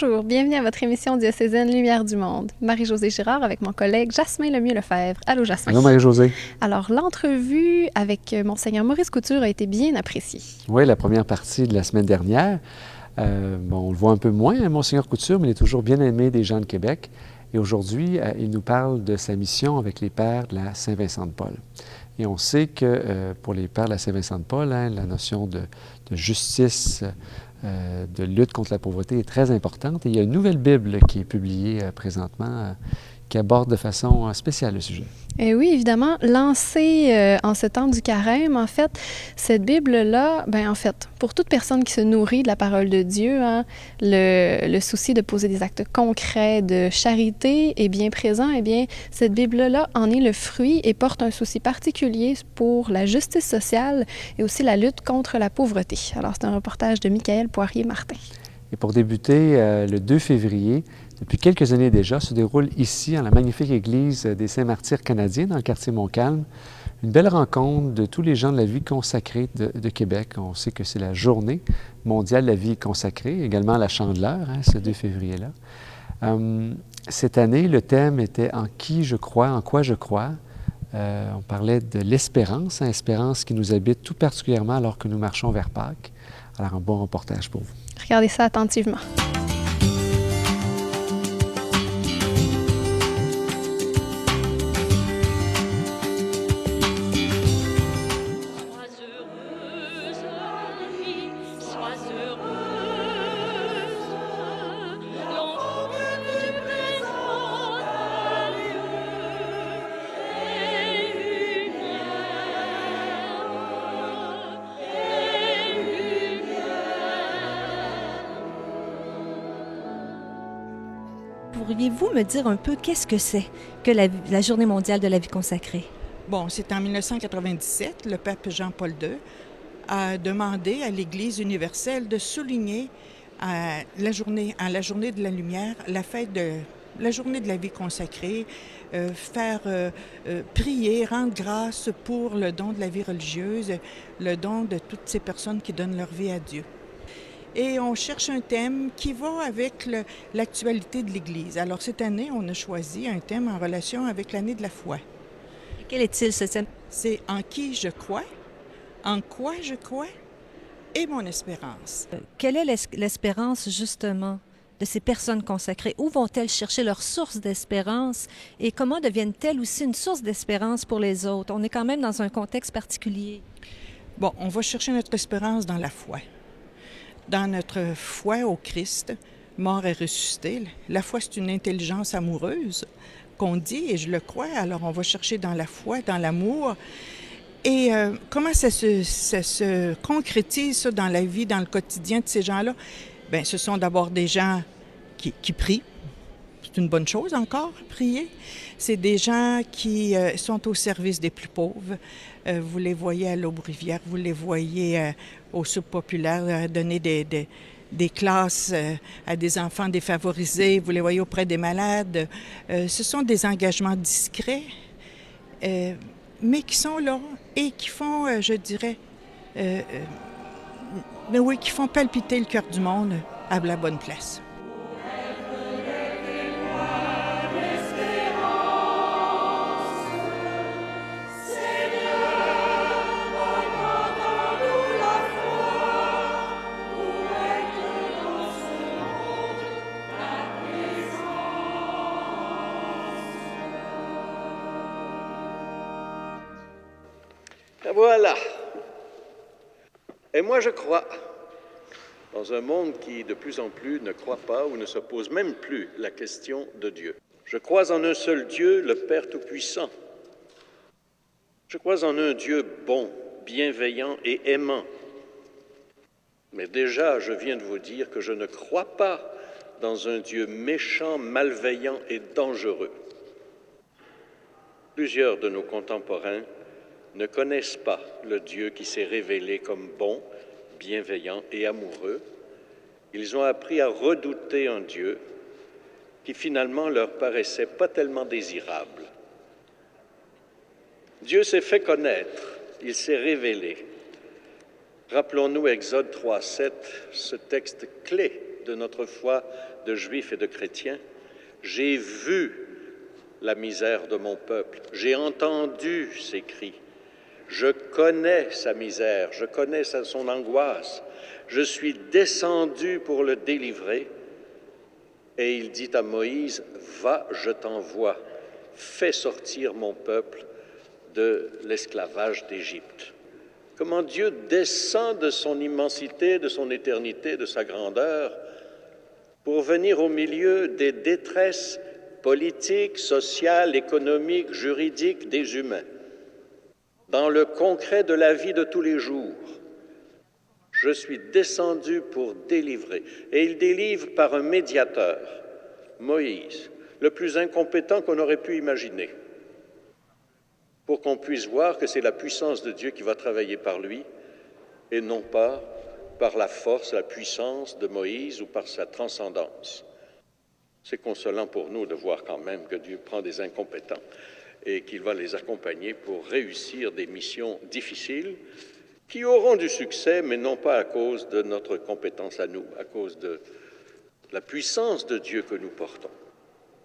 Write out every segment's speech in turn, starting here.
Bonjour, bienvenue à votre émission diocésaine Lumière du Monde. Marie-Josée Girard avec mon collègue Jasmin Lemieux-Lefebvre. Allô Jasmin. Allô Marie-Josée. Alors, l'entrevue avec Monseigneur Maurice Couture a été bien appréciée. Oui, la première partie de la semaine dernière. On le voit un peu moins, hein, Monseigneur Couture, mais il est toujours bien aimé des gens de Québec. Et aujourd'hui, il nous parle de sa mission avec les pères de la Saint-Vincent-de-Paul. Et on sait que pour les pères de la Saint-Vincent-de-Paul, hein, la notion de justice, de lutte contre la pauvreté est très importante. Et il y a une nouvelle Bible qui est publiée présentement qui aborde de façon spéciale le sujet. Et oui, évidemment, lancée en ce temps du carême, en fait, cette Bible-là, pour toute personne qui se nourrit de la parole de Dieu, hein, le souci de poser des actes concrets de charité est bien présent. Eh bien, cette Bible-là en est le fruit et porte un souci particulier pour la justice sociale et aussi la lutte contre la pauvreté. Alors, c'est un reportage de Michael Poirier-Martin. Et pour débuter, le 2 février, depuis quelques années déjà, se déroule ici, dans la magnifique église des Saints-Martyrs canadiens, dans le quartier Montcalm, une belle rencontre de tous les gens de la vie consacrée de Québec. On sait que c'est la journée mondiale de la vie consacrée, également à la Chandeleur, hein, ce 2 février-là. Cette année, le thème était « En qui je crois, en quoi je crois ». On parlait de l'espérance, hein, espérance qui nous habite tout particulièrement alors que nous marchons vers Pâques. Alors, un bon reportage pour vous. Regardez ça attentivement. Pourriez-vous me dire un peu qu'est-ce que c'est que la Journée mondiale de la vie consacrée? Bon, c'est en 1997, le pape Jean-Paul II a demandé à l'Église universelle de souligner la journée de la lumière, la journée de la vie consacrée, prier, rendre grâce pour le don de la vie religieuse, le don de toutes ces personnes qui donnent leur vie à Dieu. Et on cherche un thème qui va avec l'actualité de l'Église. Alors cette année, on a choisi un thème en relation avec l'année de la foi. Et quel est-il ce thème? C'est « En qui je crois, en quoi je crois et mon espérance ». Quelle est l'espérance justement de ces personnes consacrées? Où vont-elles chercher leur source d'espérance et comment deviennent-elles aussi une source d'espérance pour les autres? On est quand même dans un contexte particulier. Bon, on va chercher notre espérance dans la foi. Dans notre foi au Christ, mort et ressuscité. La foi, c'est une intelligence amoureuse qu'on dit, et je le crois. Alors, on va chercher dans la foi, dans l'amour. Et comment ça se concrétise ça, dans la vie, dans le quotidien de ces gens-là? Bien, ce sont d'abord des gens qui prient. C'est une bonne chose encore, prier. C'est des gens qui sont au service des plus pauvres. Vous les voyez à l'Aube-Rivière, vous les voyez au Soupe populaire donner des classes à des enfants défavorisés, vous les voyez auprès des malades. Ce sont des engagements discrets, mais qui sont là et qui font, qui font palpiter le cœur du monde à la bonne place. Voilà. Et moi, je crois, dans un monde qui de plus en plus ne croit pas ou ne se pose même plus la question de Dieu. Je crois en un seul Dieu, le Père Tout-Puissant. Je crois en un Dieu bon, bienveillant et aimant. Mais déjà, je viens de vous dire que je ne crois pas dans un Dieu méchant, malveillant et dangereux. Plusieurs de nos contemporains ne connaissent pas le Dieu qui s'est révélé comme bon, bienveillant et amoureux. Ils ont appris à redouter un Dieu qui finalement leur paraissait pas tellement désirable. Dieu s'est fait connaître, il s'est révélé. Rappelons-nous Exode 3:7, ce texte clé de notre foi de juifs et de chrétiens. J'ai vu la misère de mon peuple, j'ai entendu ses cris, je connais sa misère, je connais son angoisse, je suis descendu pour le délivrer. Et il dit à Moïse, va, je t'envoie, fais sortir mon peuple de l'esclavage d'Égypte. Comment Dieu descend de son immensité, de son éternité, de sa grandeur, pour venir au milieu des détresses politiques, sociales, économiques, juridiques des humains, dans le concret de la vie de tous les jours. Je suis descendu pour délivrer. Et il délivre par un médiateur, Moïse, le plus incompétent qu'on aurait pu imaginer, pour qu'on puisse voir que c'est la puissance de Dieu qui va travailler par lui, et non pas par la force, la puissance de Moïse ou par sa transcendance. C'est consolant pour nous de voir quand même que Dieu prend des incompétents et qu'il va les accompagner pour réussir des missions difficiles qui auront du succès, mais non pas à cause de notre compétence à nous, à cause de la puissance de Dieu que nous portons.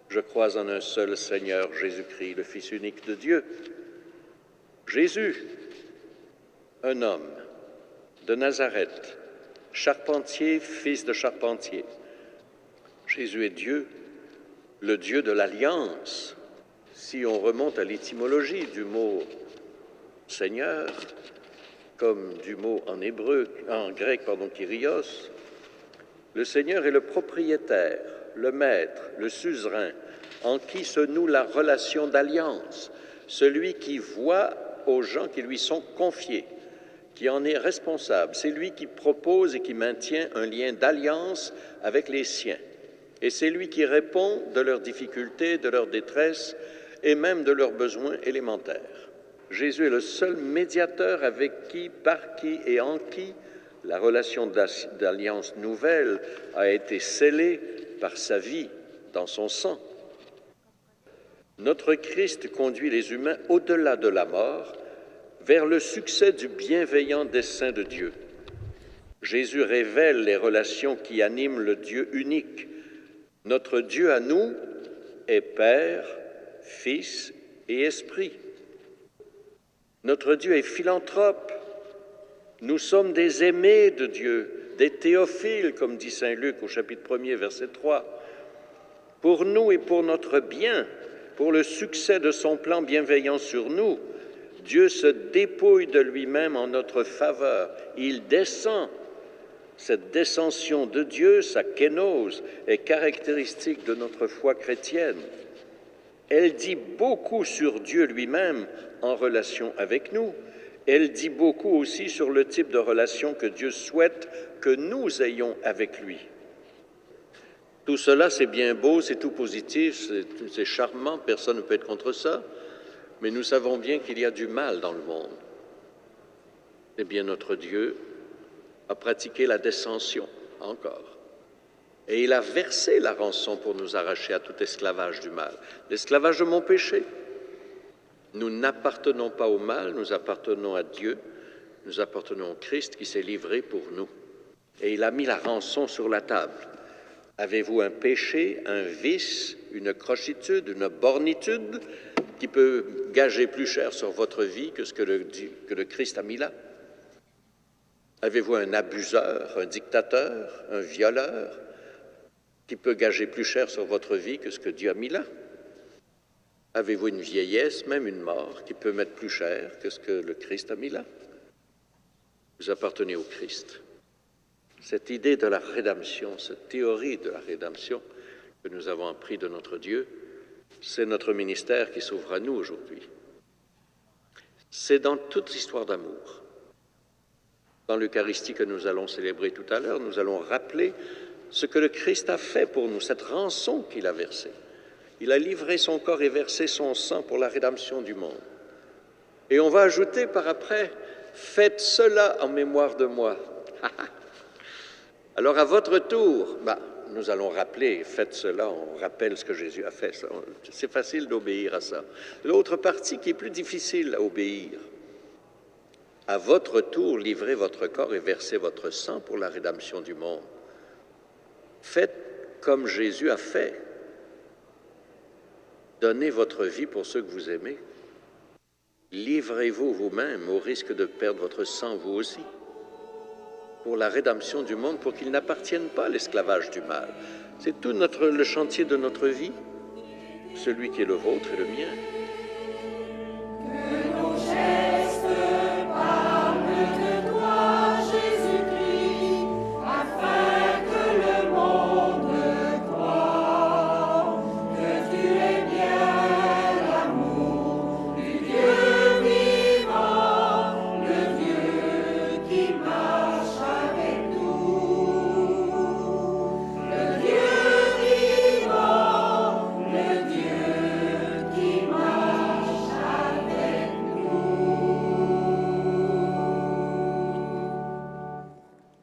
Je crois en un seul Seigneur, Jésus-Christ, le Fils unique de Dieu. Jésus, un homme de Nazareth, charpentier, fils de charpentier. Jésus est Dieu, le Dieu de l'alliance. Si on remonte à l'étymologie du mot Seigneur, comme du mot en hébreu, en grec, Kyrios, le Seigneur est le propriétaire, le maître, le suzerain, en qui se noue la relation d'alliance, celui qui voit aux gens qui lui sont confiés, qui en est responsable. C'est lui qui propose et qui maintient un lien d'alliance avec les siens. Et c'est lui qui répond de leurs difficultés, de leurs détresses et même de leurs besoins élémentaires. Jésus est le seul médiateur avec qui, par qui et en qui la relation d'alliance nouvelle a été scellée par sa vie dans son sang. Notre Christ conduit les humains au-delà de la mort vers le succès du bienveillant dessein de Dieu. Jésus révèle les relations qui animent le Dieu unique. Notre Dieu à nous est Père, Fils et Esprit. Notre Dieu est philanthrope. Nous sommes des aimés de Dieu, des théophiles, comme dit saint Luc au chapitre 1er, verset 3. Pour nous et pour notre bien, pour le succès de son plan bienveillant sur nous, Dieu se dépouille de lui-même en notre faveur. Il descend. Cette descension de Dieu, sa kénose, est caractéristique de notre foi chrétienne. Elle dit beaucoup sur Dieu lui-même en relation avec nous. Elle dit beaucoup aussi sur le type de relation que Dieu souhaite que nous ayons avec lui. Tout cela, c'est bien beau, c'est tout positif, c'est charmant, personne ne peut être contre ça, mais nous savons bien qu'il y a du mal dans le monde. Eh bien, notre Dieu a pratiqué la descension encore. Et il a versé la rançon pour nous arracher à tout esclavage du mal, l'esclavage de mon péché. Nous n'appartenons pas au mal, nous appartenons à Dieu, nous appartenons au Christ qui s'est livré pour nous. Et il a mis la rançon sur la table. Avez-vous un péché, un vice, une crochitude, une bornitude qui peut gager plus cher sur votre vie que ce que le Christ a mis là? Avez-vous un abuseur, un dictateur, un violeur qui peut gager plus cher sur votre vie que ce que Dieu a mis là? Avez-vous une vieillesse, même une mort, qui peut mettre plus cher que ce que le Christ a mis là? Vous appartenez au Christ. Cette idée de la rédemption, cette théorie de la rédemption que nous avons appris de notre Dieu, c'est notre ministère qui s'ouvre à nous aujourd'hui. C'est dans toute l'histoire d'amour. Dans l'Eucharistie que nous allons célébrer tout à l'heure, nous allons rappeler ce que le Christ a fait pour nous, cette rançon qu'il a versée. Il a livré son corps et versé son sang pour la rédemption du monde. Et on va ajouter par après, faites cela en mémoire de moi. Alors à votre tour, nous allons rappeler, faites cela, on rappelle ce que Jésus a fait. C'est facile d'obéir à ça. L'autre partie qui est plus difficile à obéir, à votre tour, livrez votre corps et versez votre sang pour la rédemption du monde. Faites comme Jésus a fait. Donnez votre vie pour ceux que vous aimez. Livrez-vous vous-même au risque de perdre votre sang vous aussi, pour la rédemption du monde, pour qu'il n'appartienne pas à l'esclavage du mal. C'est tout le chantier de notre vie, celui qui est le vôtre et le mien.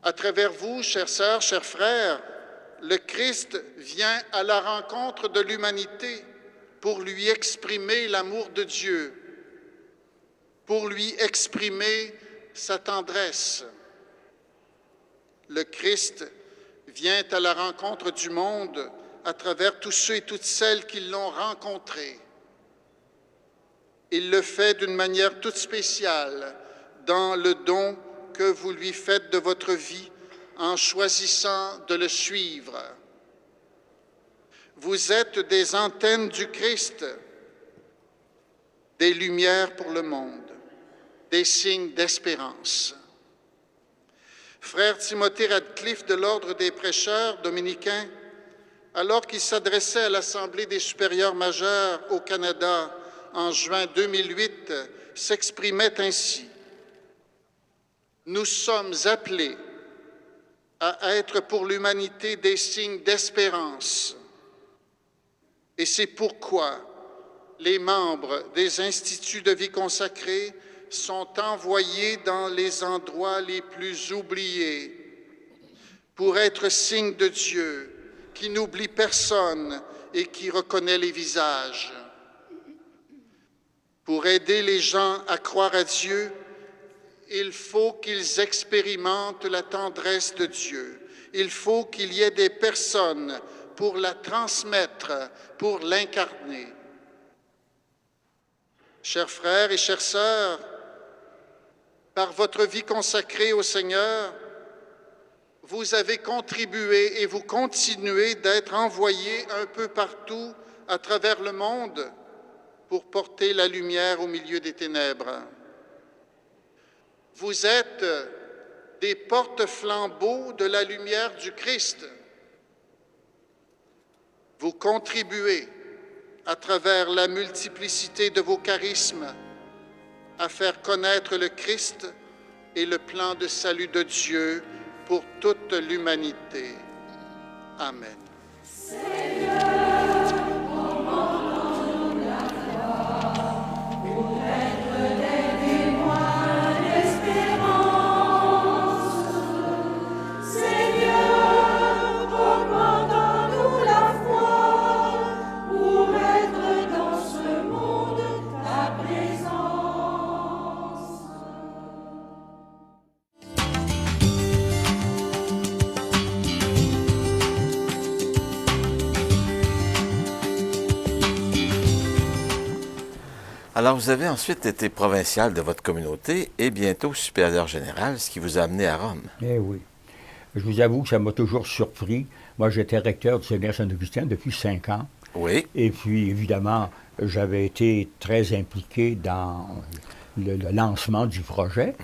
À travers vous, chères sœurs, chers frères, le Christ vient à la rencontre de l'humanité pour lui exprimer l'amour de Dieu, pour lui exprimer sa tendresse. Le Christ vient à la rencontre du monde à travers tous ceux et toutes celles qui l'ont rencontré. Il le fait d'une manière toute spéciale dans le don que vous lui faites de votre vie en choisissant de le suivre. Vous êtes des antennes du Christ, des lumières pour le monde, des signes d'espérance. Frère Timothée Radcliffe de l'Ordre des prêcheurs dominicains, alors qu'il s'adressait à l'Assemblée des supérieurs majeurs au Canada en juin 2008, s'exprimait ainsi: nous sommes appelés à être pour l'humanité des signes d'espérance. Et c'est pourquoi les membres des instituts de vie consacrée sont envoyés dans les endroits les plus oubliés pour être signes de Dieu qui n'oublie personne et qui reconnaît les visages. Pour aider les gens à croire à Dieu, il faut qu'ils expérimentent la tendresse de Dieu. Il faut qu'il y ait des personnes pour la transmettre, pour l'incarner. Chers frères et chères sœurs, par votre vie consacrée au Seigneur, vous avez contribué et vous continuez d'être envoyés un peu partout à travers le monde pour porter la lumière au milieu des ténèbres. Vous êtes des porte-flambeaux de la lumière du Christ. Vous contribuez, à travers la multiplicité de vos charismes, à faire connaître le Christ et le plan de salut de Dieu pour toute l'humanité. Amen. Alors, vous avez ensuite été provincial de votre communauté et bientôt supérieur général, ce qui vous a amené à Rome. Eh oui. Je vous avoue que ça m'a toujours surpris. Moi, j'étais recteur du séminaire Saint-Augustin depuis 5 ans. Oui. Et puis, évidemment, j'avais été très impliqué dans le lancement du projet.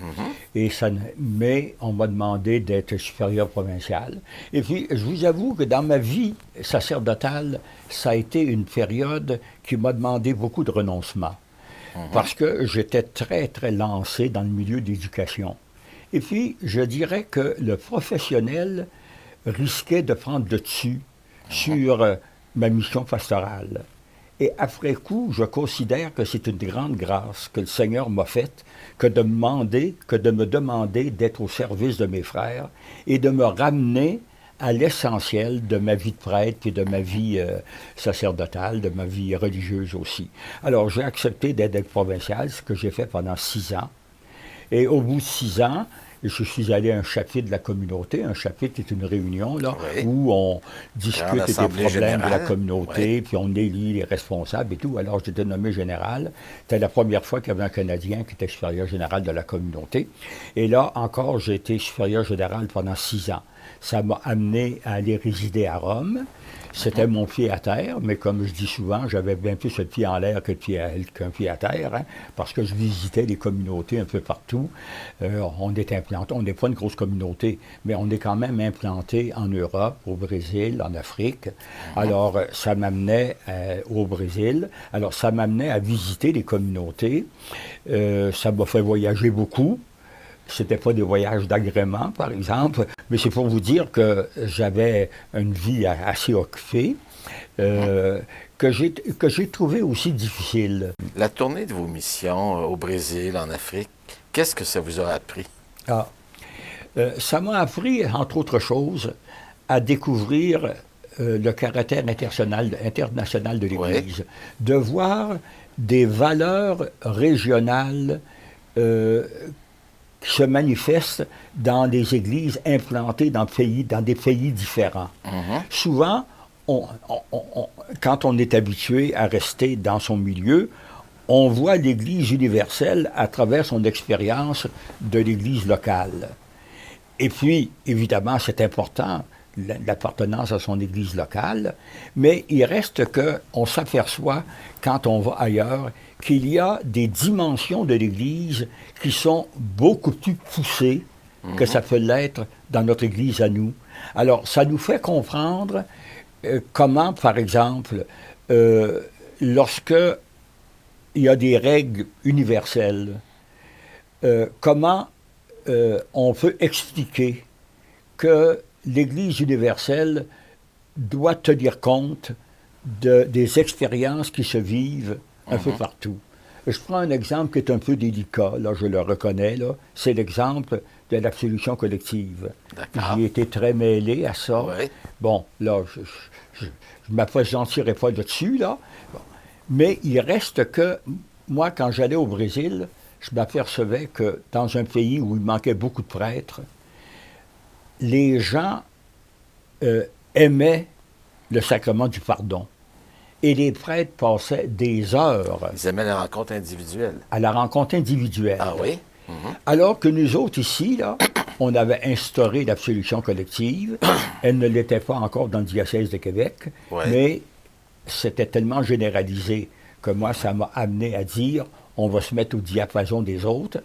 Mais on m'a demandé d'être supérieur provincial. Et puis, je vous avoue que dans ma vie sacerdotale, ça a été une période qui m'a demandé beaucoup de renoncement. Parce que j'étais très, très lancé dans le milieu de l'éducation. Et puis, je dirais que le professionnel risquait de prendre le dessus sur ma mission pastorale. Et après coup, je considère que c'est une grande grâce que le Seigneur m'a faite que de me demander d'être au service de mes frères et de me ramener à l'essentiel de ma vie de prêtre et de ma vie sacerdotale, de ma vie religieuse aussi. Alors, j'ai accepté d'être provincial, ce que j'ai fait pendant 6 ans. Et au bout de 6 ans, je suis allé à un chapitre de la communauté. Un chapitre est une réunion là, Oui. où on discute des assemblée problèmes de la générale. communauté, Oui. puis on élit les responsables et tout. Alors, j'étais nommé général. C'était la première fois qu'il y avait un Canadien qui était supérieur général de la communauté. Et là, encore, j'ai été supérieur général pendant 6 ans. Ça m'a amené à aller résider à Rome. C'était mon pied à terre, mais comme je dis souvent, j'avais bien plus le pied en l'air qu'un pied à terre, hein, parce que je visitais les communautés un peu partout. On est implanté, on n'est pas une grosse communauté, mais on est quand même implanté en Europe, au Brésil, en Afrique. Alors, ça m'amenait au Brésil. Alors, ça m'amenait à visiter les communautés. Ça m'a fait voyager beaucoup. C'était pas des voyages d'agrément, par exemple, mais c'est pour vous dire que j'avais une vie assez occupée, que j'ai trouvé aussi difficile. La tournée de vos missions au Brésil, en Afrique, qu'est-ce que ça vous a appris? Ça m'a appris, entre autres choses, à découvrir le caractère international de l'Église, de voir des valeurs régionales qui se manifestent dans des églises implantées dans des pays différents. Souvent, quand on est habitué à rester dans son milieu, on voit l'Église universelle à travers son expérience de l'Église locale. Et puis, évidemment, c'est important, l'appartenance à son Église locale, mais il reste qu'on s'aperçoit, quand on va ailleurs, qu'il y a des dimensions de l'Église qui sont beaucoup plus poussées que ça peut l'être dans notre Église à nous. Alors, ça nous fait comprendre comment, par exemple, lorsque il y a des règles universelles, comment on peut expliquer que l'Église universelle doit tenir compte des expériences qui se vivent un peu partout. Je prends un exemple qui est un peu délicat, là, je le reconnais, là. C'est l'exemple de l'absolution collective. J'y ai été très mêlé à ça. Oui. Bon, là, je ne m'appesantirai pas là-dessus, là. Bon. Mais il reste que, moi, quand j'allais au Brésil, je m'apercevais que dans un pays où il manquait beaucoup de prêtres, les gens aimaient le sacrement du pardon. Et les prêtres passaient des heures Ils aimaient la rencontre individuelle. à la rencontre individuelle. Ah oui? Alors que nous autres ici, là, on avait instauré l'absolution collective. Elle ne l'était pas encore dans le diocèse de Québec, Ouais. mais c'était tellement généralisé que moi, ça m'a amené à dire on va se mettre au diapason des autres,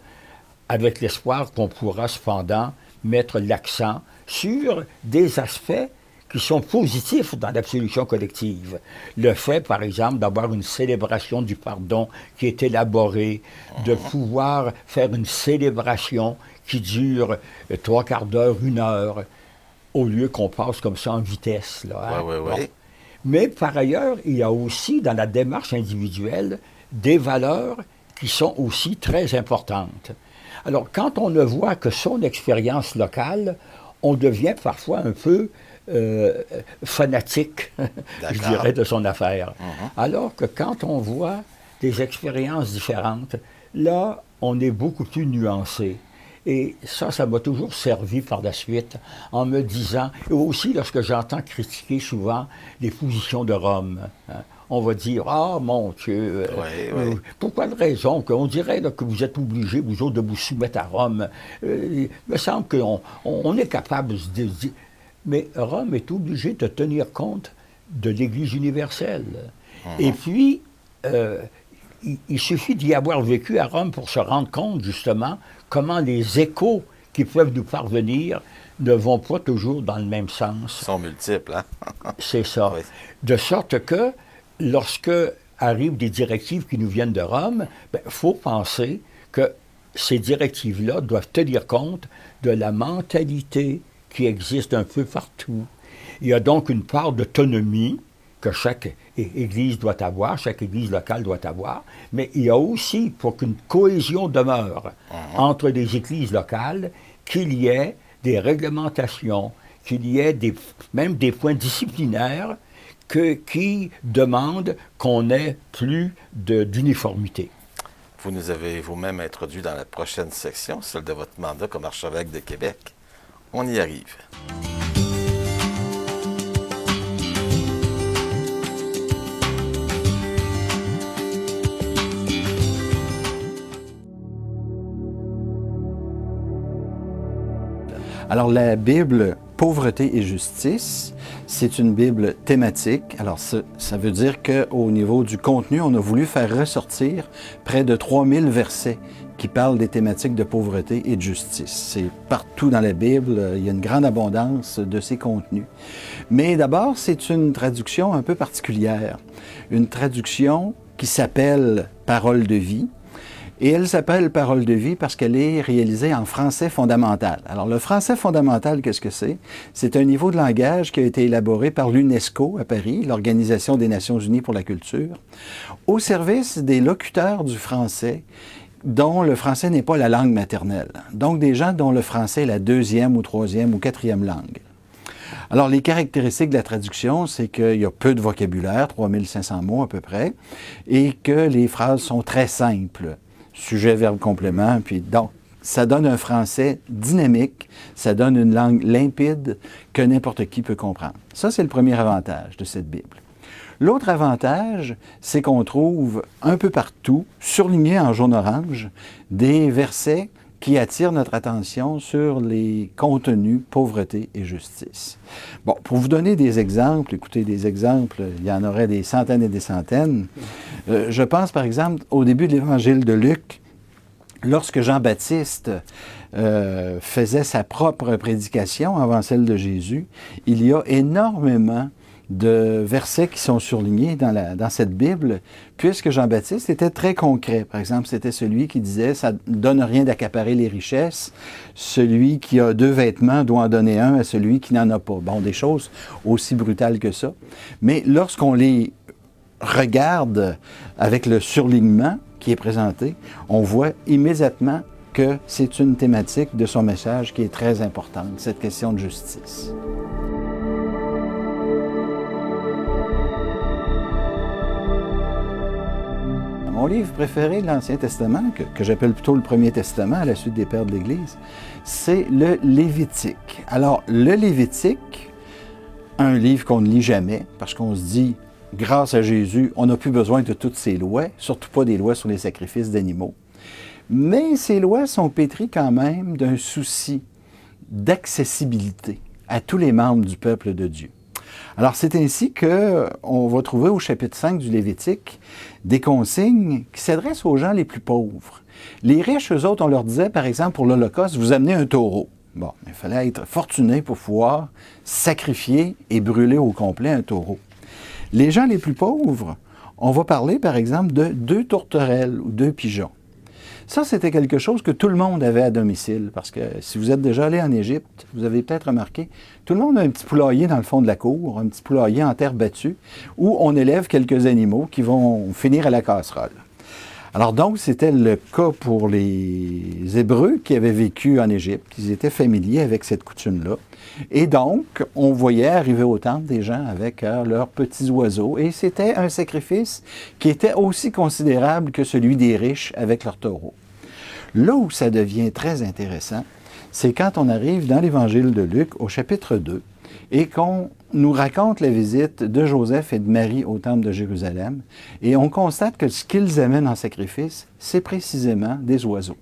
avec l'espoir qu'on pourra cependant mettre l'accent sur des aspects qui sont positifs dans l'absolution collective. Le fait, par exemple, d'avoir une célébration du pardon qui est élaborée, de pouvoir faire une célébration qui dure 3/4 d'heure, 1 heure, au lieu qu'on passe comme ça en vitesse. Là, hein? Oui. Bon. Mais par ailleurs, il y a aussi dans la démarche individuelle des valeurs qui sont aussi très importantes. Alors, quand on ne voit que son expérience locale, on devient parfois un peu fanatique, je dirais, de son affaire. Alors que quand on voit des expériences différentes, là, on est beaucoup plus nuancé. Et ça m'a toujours servi par la suite en me disant, et aussi lorsque j'entends critiquer souvent les positions de Rome, hein, on va dire, ah mon Dieu, pour quelle raison qu'on dirait là, que vous êtes obligés, vous autres, de vous soumettre à Rome. Il me semble qu'on est capable de dire, mais Rome est obligé de tenir compte de l'Église universelle. Et puis, il suffit d'y avoir vécu à Rome pour se rendre compte, justement, comment les échos qui peuvent nous parvenir ne vont pas toujours dans le même sens. Ils sont multiples, hein? C'est ça. Oui. De sorte que, lorsque arrivent des directives qui nous viennent de Rome, il faut penser que ces directives-là doivent tenir compte de la mentalité qui existe un peu partout. Il y a donc une part d'autonomie que chaque Église doit avoir, chaque Église locale doit avoir, mais il y a aussi, pour qu'une cohésion demeure entre les Églises locales, qu'il y ait des réglementations, qu'il y ait même des points disciplinaires qui demandent qu'on ait plus d'uniformité. Il vous nous avez vous-même introduit dans la prochaine section, celle de votre mandat comme archevêque de Québec. On y arrive. Alors, la Bible Pauvreté et justice, c'est une Bible thématique. Alors, ça veut dire qu'au niveau du contenu, on a voulu faire ressortir près de 3000 versets qui parlent des thématiques de pauvreté et de justice. C'est partout dans la Bible, il y a une grande abondance de ces contenus. Mais d'abord, c'est une traduction un peu particulière. Une traduction qui s'appelle « Parole de vie ». Et elle s'appelle « Parole de vie » parce qu'elle est réalisée en français fondamental. Alors, le français fondamental, qu'est-ce que c'est? C'est un niveau de langage qui a été élaboré par l'UNESCO à Paris, l'Organisation des Nations Unies pour la culture, au service des locuteurs du français dont le français n'est pas la langue maternelle. Donc, des gens dont le français est la deuxième ou troisième ou quatrième langue. Alors, les caractéristiques de la traduction, c'est qu'il y a peu de vocabulaire, 3500 mots à peu près, et que les phrases sont très simples. Sujet, verbe, complément, puis donc, ça donne un français dynamique, ça donne une langue limpide que n'importe qui peut comprendre. Ça, c'est le premier avantage de cette Bible. L'autre avantage, c'est qu'on trouve un peu partout, surlignés en jaune orange, des versets qui attirent notre attention sur les contenus pauvreté et justice. Bon, pour vous donner des exemples, écoutez, des exemples, il y en aurait des centaines et des centaines. Je pense, par exemple, au début de l'Évangile de Luc, lorsque Jean-Baptiste faisait sa propre prédication avant celle de Jésus, il y a énormément de versets qui sont surlignés dans cette Bible, puisque Jean-Baptiste était très concret. Par exemple, c'était celui qui disait « ça ne donne rien d'accaparer les richesses. Celui qui a 2 vêtements doit en donner un à celui qui n'en a pas. » Bon, des choses aussi brutales que ça. Mais lorsqu'on les regarde avec le surlignement qui est présenté, on voit immédiatement que c'est une thématique de son message qui est très importante, cette question de justice. Mon livre préféré de l'Ancien Testament, que j'appelle plutôt le Premier Testament à la suite des Pères de l'Église, c'est le Lévitique. Alors, le Lévitique, un livre qu'on ne lit jamais, parce qu'on se dit, grâce à Jésus, on n'a plus besoin de toutes ces lois, surtout pas des lois sur les sacrifices d'animaux. Mais ces lois sont pétries quand même d'un souci d'accessibilité à tous les membres du peuple de Dieu. Alors, c'est ainsi qu'on va trouver au chapitre 5 du Lévitique des consignes qui s'adressent aux gens les plus pauvres. Les riches, eux autres, on leur disait, par exemple, pour l'Holocauste, vous amenez un taureau. Bon, il fallait être fortuné pour pouvoir sacrifier et brûler au complet un taureau. Les gens les plus pauvres, on va parler, par exemple, de 2 tourterelles ou 2 pigeons. Ça, c'était quelque chose que tout le monde avait à domicile, parce que si vous êtes déjà allé en Égypte, vous avez peut-être remarqué, tout le monde a un petit poulailler dans le fond de la cour, un petit poulailler en terre battue, où on élève quelques animaux qui vont finir à la casserole. Alors donc, c'était le cas pour les Hébreux qui avaient vécu en Égypte. Ils étaient familiers avec cette coutume-là. Et donc, on voyait arriver au temple des gens avec leurs petits oiseaux. Et c'était un sacrifice qui était aussi considérable que celui des riches avec leurs taureaux. Là où ça devient très intéressant, c'est quand on arrive dans l'Évangile de Luc, au chapitre 2, et qu'on nous raconte la visite de Joseph et de Marie au temple de Jérusalem, et on constate que ce qu'ils amènent en sacrifice, c'est précisément des oiseaux.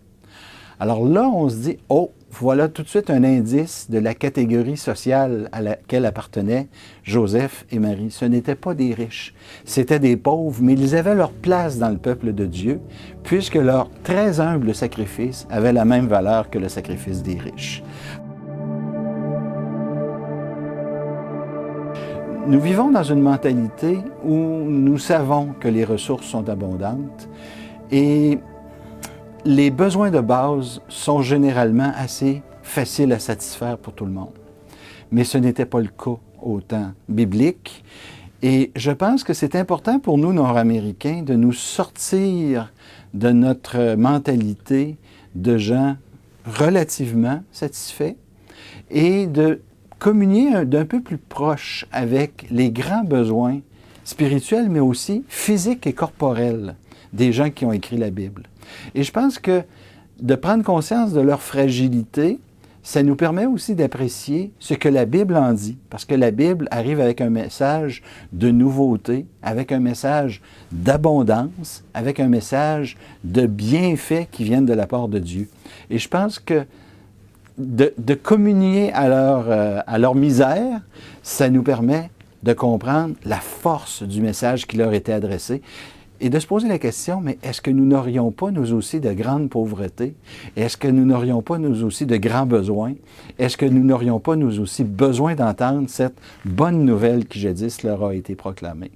Alors là, on se dit, oh, voilà tout de suite un indice de la catégorie sociale à laquelle appartenaient Joseph et Marie. Ce n'étaient pas des riches, c'étaient des pauvres, mais ils avaient leur place dans le peuple de Dieu, puisque leur très humble sacrifice avait la même valeur que le sacrifice des riches. Nous vivons dans une mentalité où nous savons que les ressources sont abondantes et les besoins de base sont généralement assez faciles à satisfaire pour tout le monde. Mais ce n'était pas le cas au temps biblique. Et je pense que c'est important pour nous, Nord-Américains, de nous sortir de notre mentalité de gens relativement satisfaits et de communier d'un peu plus proche avec les grands besoins spirituels, mais aussi physiques et corporels des gens qui ont écrit la Bible. Et je pense que de prendre conscience de leur fragilité, ça nous permet aussi d'apprécier ce que la Bible en dit, parce que la Bible arrive avec un message de nouveauté, avec un message d'abondance, avec un message de bienfaits qui viennent de la part de Dieu. Et je pense que de communier à leur misère, ça nous permet de comprendre la force du message qui leur était adressé et de se poser la question, mais est-ce que nous n'aurions pas, nous aussi, de grandes pauvretés? Est-ce que nous n'aurions pas, nous aussi, de grands besoins? Est-ce que nous n'aurions pas, nous aussi, besoin d'entendre cette bonne nouvelle qui, jadis, leur a été proclamée?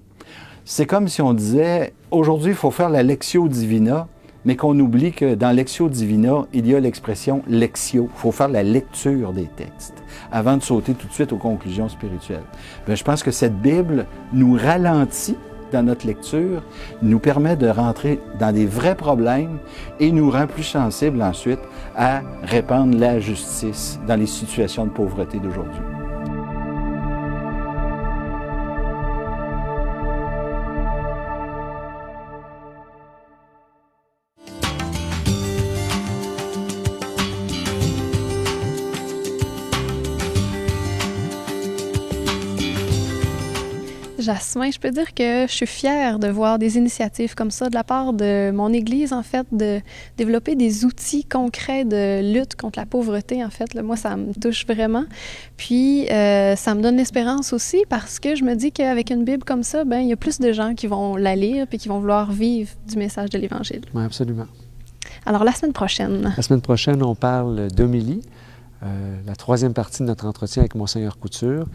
C'est comme si on disait, aujourd'hui, il faut faire la Lectio Divina, mais qu'on oublie que dans Lectio Divina, il y a l'expression Lectio. Il faut faire la lecture des textes avant de sauter tout de suite aux conclusions spirituelles. Bien, je pense que cette Bible nous ralentit dans notre lecture, nous permet de rentrer dans des vrais problèmes et nous rend plus sensibles ensuite à répandre la justice dans les situations de pauvreté d'aujourd'hui. Jasmin, je peux dire que je suis fière de voir des initiatives comme ça de la part de mon Église, en fait, de développer des outils concrets de lutte contre la pauvreté, en fait. Là, moi, ça me touche vraiment. Puis, ça me donne l'espérance aussi parce que je me dis qu'avec une Bible comme ça, ben, il y a plus de gens qui vont la lire puis qui vont vouloir vivre du message de l'Évangile. Oui, absolument. Alors, la semaine prochaine. La semaine prochaine, on parle d'homélie, la troisième partie de notre entretien avec Monseigneur Couture,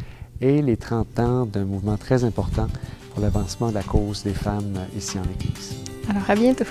et les 30 ans d'un mouvement très important pour l'avancement de la cause des femmes ici en Église. Alors, à bientôt.